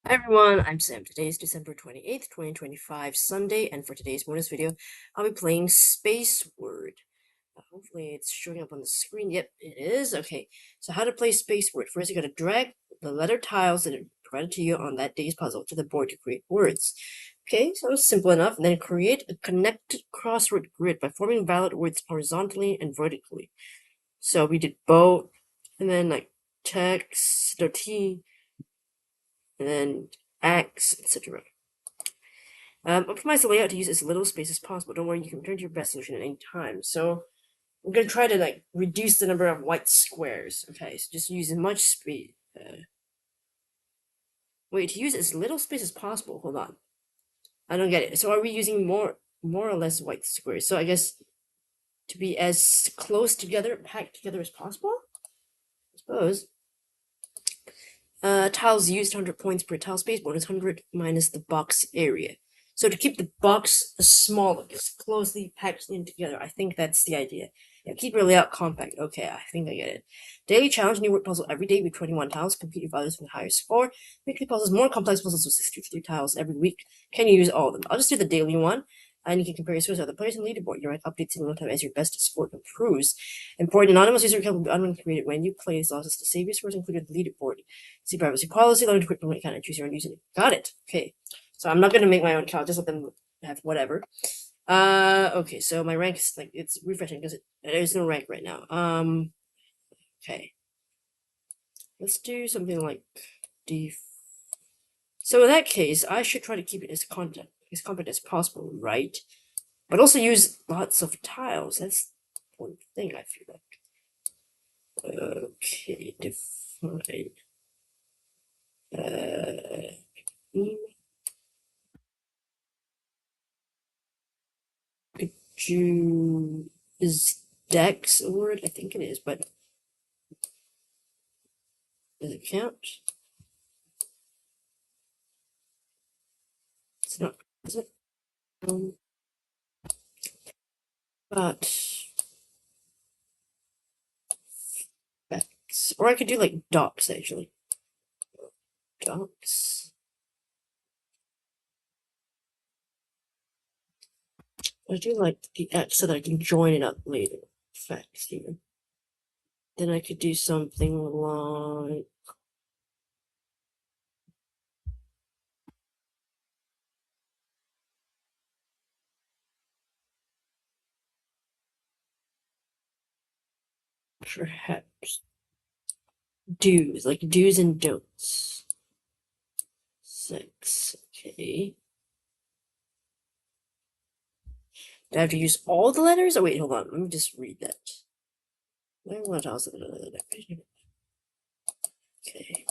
Hi everyone, I'm Sam. Today is December 28th, 2025, Sunday, and for today's bonus video, I'll be playing SpaceWord. Hopefully it's showing up on the screen. Yep, it is. Okay, so how to play SpaceWord. First, you gotta drag the letter tiles that are provided to you on that day's puzzle to the board to create words. Okay, so it's simple enough. And then create a connected crossword grid by forming valid words horizontally and vertically. So we did boat, and then like text, T, and then X, etc. Optimize the layout to use as little space as possible. Don't worry, you can return to your best solution at any time. So I'm gonna try to reduce the number of white squares. Okay, so just use as much space. Wait, to use as little space as possible. Hold on, I don't get it. So are we using more or less white squares? So I guess to be as close together, packed together as possible. I suppose. Tiles used 100 points per tile space, bonus 100 minus the box area. So to keep the box small, as closely packed in together, I think that's the idea. Yeah, keep your layout compact. Okay, I think I get it. Daily challenge, new word puzzle every day with 21 tiles. Compete with others with a higher score. Weekly puzzles, more complex puzzles with 63 tiles every week. Can you use all of them? I'll just do the daily one. And you can compare your scores with other players in the leaderboard. Your rank updates in real time as your best score improves. Important anonymous user account will be automatically created when you play as losses to save your scores included in the leaderboard. See privacy policy, learn to quick promote account and choose your own username. Got it. Okay. So I'm not gonna make my own account, just let them have whatever. Okay, so my rank is it's refreshing because there's no rank right now. Okay. Let's do something like D. So in that case, I should try to keep it as compact as possible, right? But also use lots of tiles. That's one thing I feel like. Okay, define. Is Dex a word? I think it is, but does it count? It's not, is it? But Dex, or I could do like docs actually. Docs. I do like the X so that I can join it up later. Facts here. Then I could do something like perhaps do's, like do's and don'ts. 6. Okay. Do I have to use all the letters? Oh wait, hold on. Let me just read that. Okay.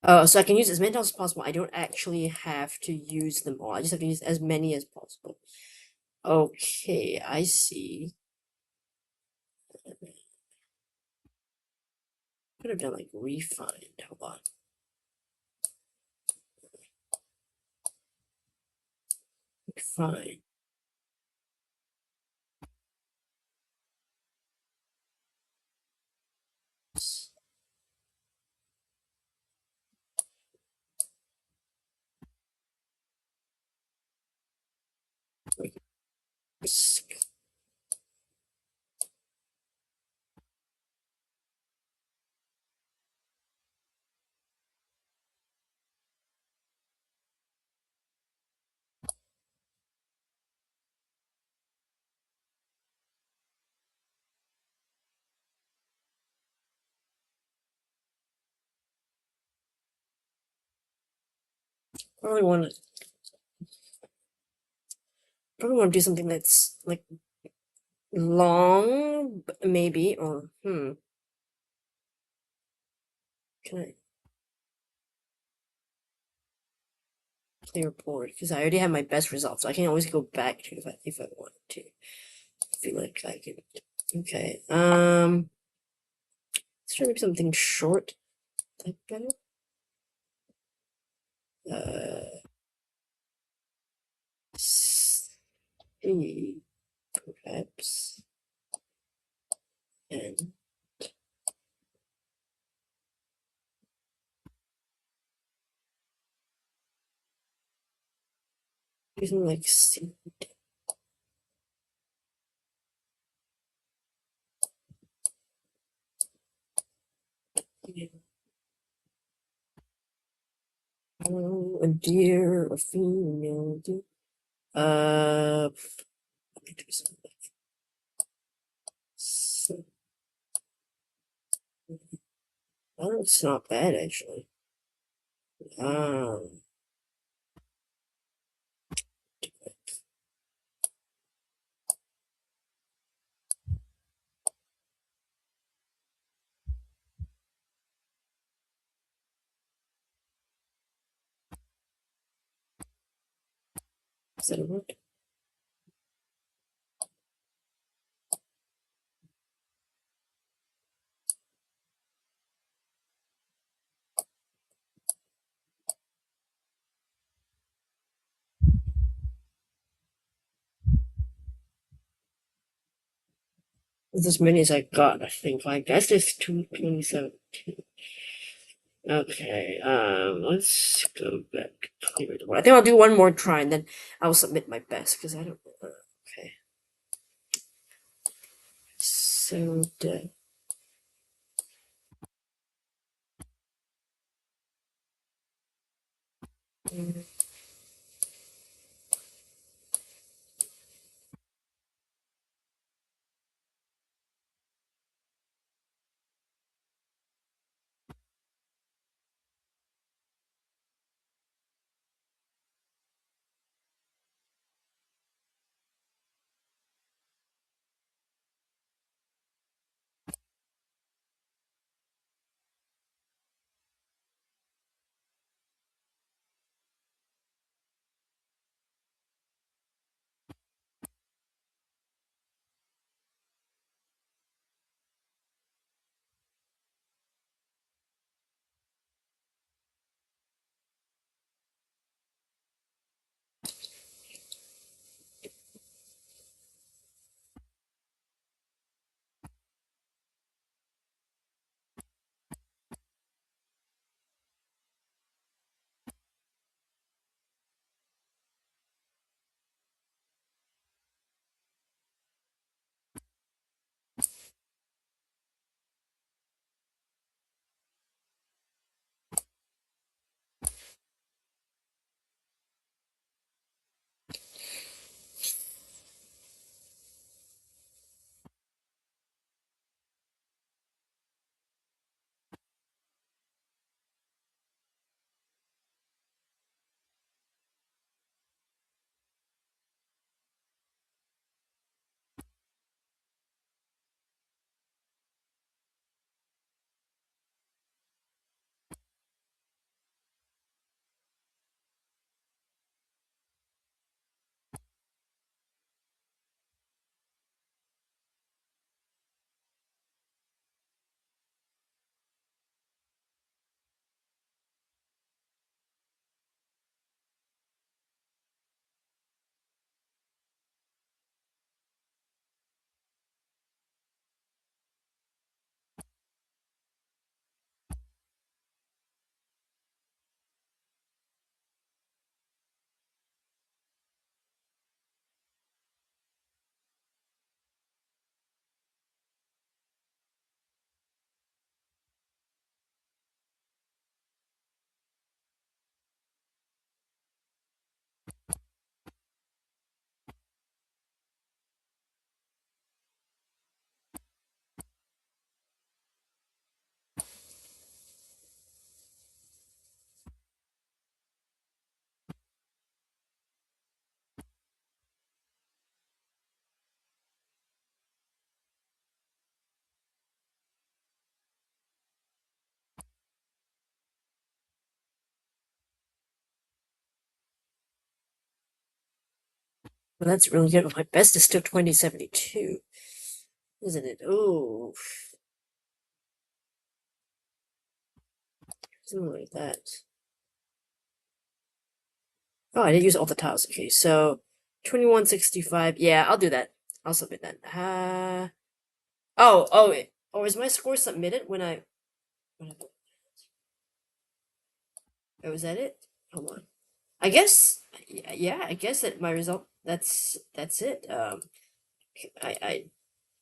Oh, so I can use as many tiles as possible. I don't actually have to use them all. I just have to use as many as possible. Okay, I see. Could have done like refined. Hold on. Refine. Probably want to do something that's like long, maybe, or can I clear board? Because I already have my best results, so I can always go back to if I want to. I feel like I could. Okay. Let's try maybe something short. Like better. C, perhaps, and Using like C. A deer, a female deer. Let me do something. So, oh, it's not bad actually. Um, is that a word? It's as many as I got, I think. I guess it's 227. Okay, let's go back. I think I'll do one more try and then I'll submit my best because I don't. Okay. So dead. Well, that's really good. My best is still 2072, isn't it? Oh, something like that. Oh, I didn't use all the tiles. Okay, so 2165. Yeah, I'll do that. I'll submit that. Oh, is my score submitted when I oh, was that it? Hold on. I guess, yeah, I guess that my result, that's it. I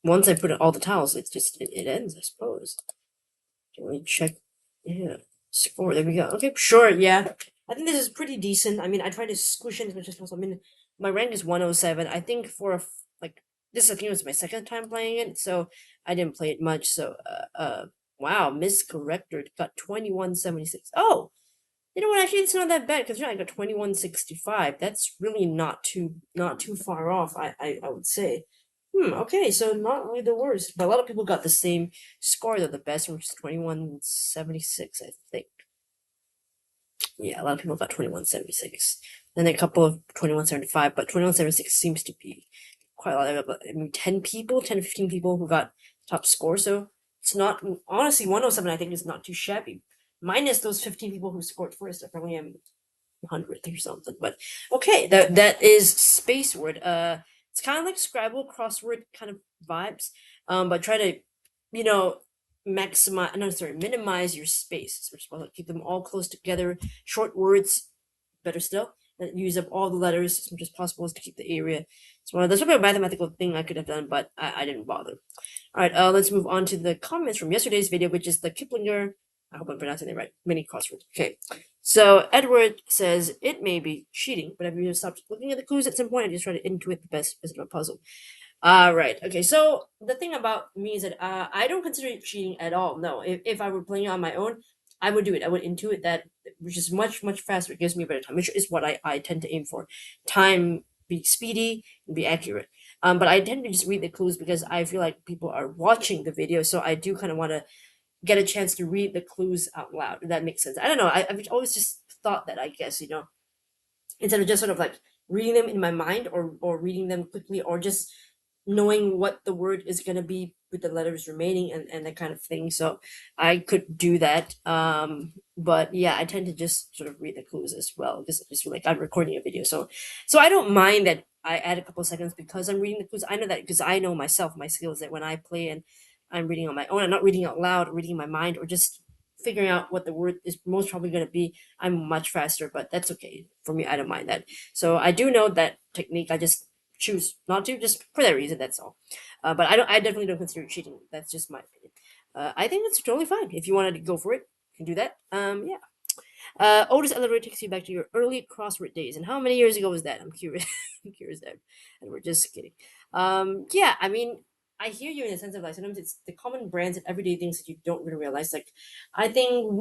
once I put in all the tiles, it ends, I suppose. Can we check? Yeah, score. There we go. Okay, sure. Yeah, I think this is pretty decent. I mean, I try to squish in as much as possible. I mean, my rank is 107. I think like this, I think it was my second time playing it, so I didn't play it much. So, wow, miscorrected got 2176. Oh, you know what? Actually, it's not that bad because I got 2165. That's really not too far off. I would say. Okay, so not really the worst, but a lot of people got the same score though. The best, which is 2176, I think. Yeah, a lot of people got 2176. Then a couple of 2175, but 2176 seems to be quite a lot of, I mean, 10 people, 10 to 15 people who got top score. So it's not, honestly, 107 I think is not too shabby. Minus those 15 people who scored first, I probably am 100th or something. But okay, that is SpaceWord. It's kind of like Scrabble crossword kind of vibes. But try to, you know, maximize. No, sorry, minimize your space. Which is keep them all close together. Short words, better still. And use up all the letters as much as possible to keep the area. So that's probably a mathematical thing I could have done, but I didn't bother. All right, let's move on to the comments from yesterday's video, which is the Kiplinger. I hope I'm pronouncing it right. Mini crossword. Okay. So Edward says it may be cheating, but have you stopped looking at the clues at some point and just try to intuit the best piece of a puzzle? Right. Okay. So the thing about me is that I don't consider it cheating at all. No. If I were playing on my own, I would do it. I would intuit that, which is much faster. It gives me a better time, which is what I tend to aim for. Time, be speedy and be accurate. But I tend to just read the clues because I feel like people are watching the video, so I do kind of want to get a chance to read the clues out loud. If that makes sense. I don't know. I've always just thought that. I guess instead of just sort of like reading them in my mind or reading them quickly or just knowing what the word is going to be with the letters remaining and that kind of thing. So I could do that. But yeah, I tend to just sort of read the clues as well because I just feel like I'm recording a video. So I don't mind that I add a couple of seconds because I'm reading the clues. I know that because I know myself, my skills, that when I play and I'm reading on my own, I'm not reading out loud, reading in my mind, or just figuring out what the word is most probably going to be. I'm much faster, but that's okay for me. I don't mind that. So I do know that technique. I just choose not to, just for that reason. That's all. But I don't. I definitely don't consider it cheating. That's just my opinion. I think it's totally fine if you wanted to go for it. You can do that. Yeah. Otis Elevator takes you back to your early crossword days. And how many years ago was that? I'm curious. I'm curious there. And we're just kidding. Yeah, I mean, I hear you in the sense of like sometimes it's the common brands and everyday things that you don't really realize. Like, I think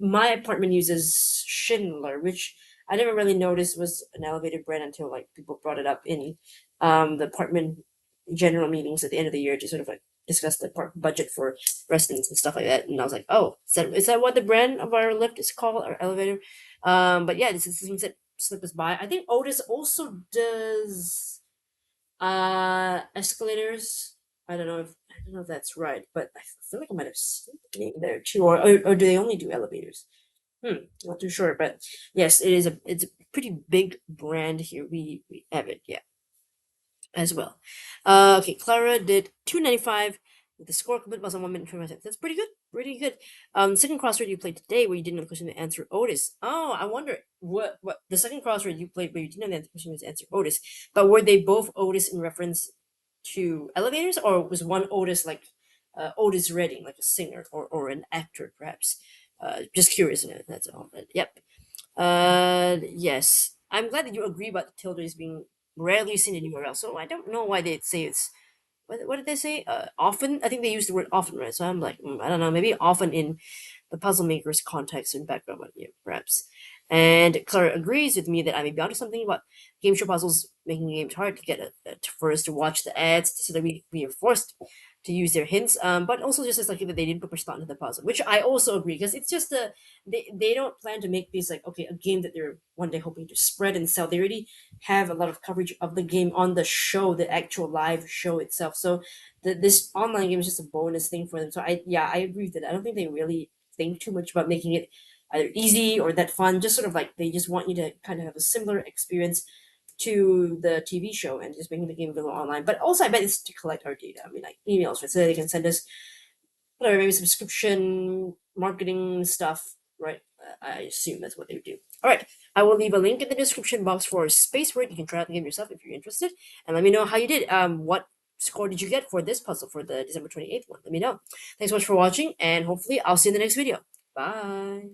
my apartment uses Schindler, which I never really noticed was an elevator brand until like people brought it up in the apartment general meetings at the end of the year to sort of like discuss the budget for residents and stuff like that. And I was like, oh, is that what the brand of our lift is called, our elevator? But yeah, this is things that slip us by. I think Otis also does escalators. I don't know if that's right, but I feel like I might have seen the name there too. Or do they only do elevators? Not too sure, but yes, it's a pretty big brand here. We have it, yeah, as well. Okay, Clara did 295 with the score complete was on 1 minute 25 seconds. That's pretty good. Pretty good. Second crossword you played today where you didn't know the question to answer Otis. Oh, I wonder what the second crossword you played where you didn't know the question was to answer Otis. But were they both Otis in reference to elevators, or was one Otis like Otis Redding, like a singer or an actor perhaps? Just curious, that's all. But yep. Yes. I'm glad that you agree about the tilde is being rarely seen anywhere else. So I don't know why they'd say it's. What did they say? Often? I think they used the word often, right? So I'm like, I don't know. Maybe often in the puzzle maker's context and background, yeah, perhaps. And Clara agrees with me that I may be onto something about game show puzzles making games hard to get for us to watch the ads so that we are forced to use their hints. But also just as like that they didn't put much thought into the puzzle, which I also agree because it's just they don't plan to make these like okay a game that they're one day hoping to spread and sell. They already have a lot of coverage of the game on the show, the actual live show itself. So this online game is just a bonus thing for them. So I agree with that. I don't think they really think too much about making it either easy or that fun. Just sort of like they just want you to kind of have a similar experience to the TV show and just making the game available online. But also, I bet it's to collect our data. I mean, like emails, right? So they can send us whatever, maybe subscription marketing stuff, right? I assume that's what they do. All right, I will leave a link in the description box for SpaceWord. You can try out the game yourself if you're interested, and let me know how you did. What score did you get for this puzzle for the December 28th one? Let me know. Thanks so much for watching, and hopefully I'll see you in the next video. Bye.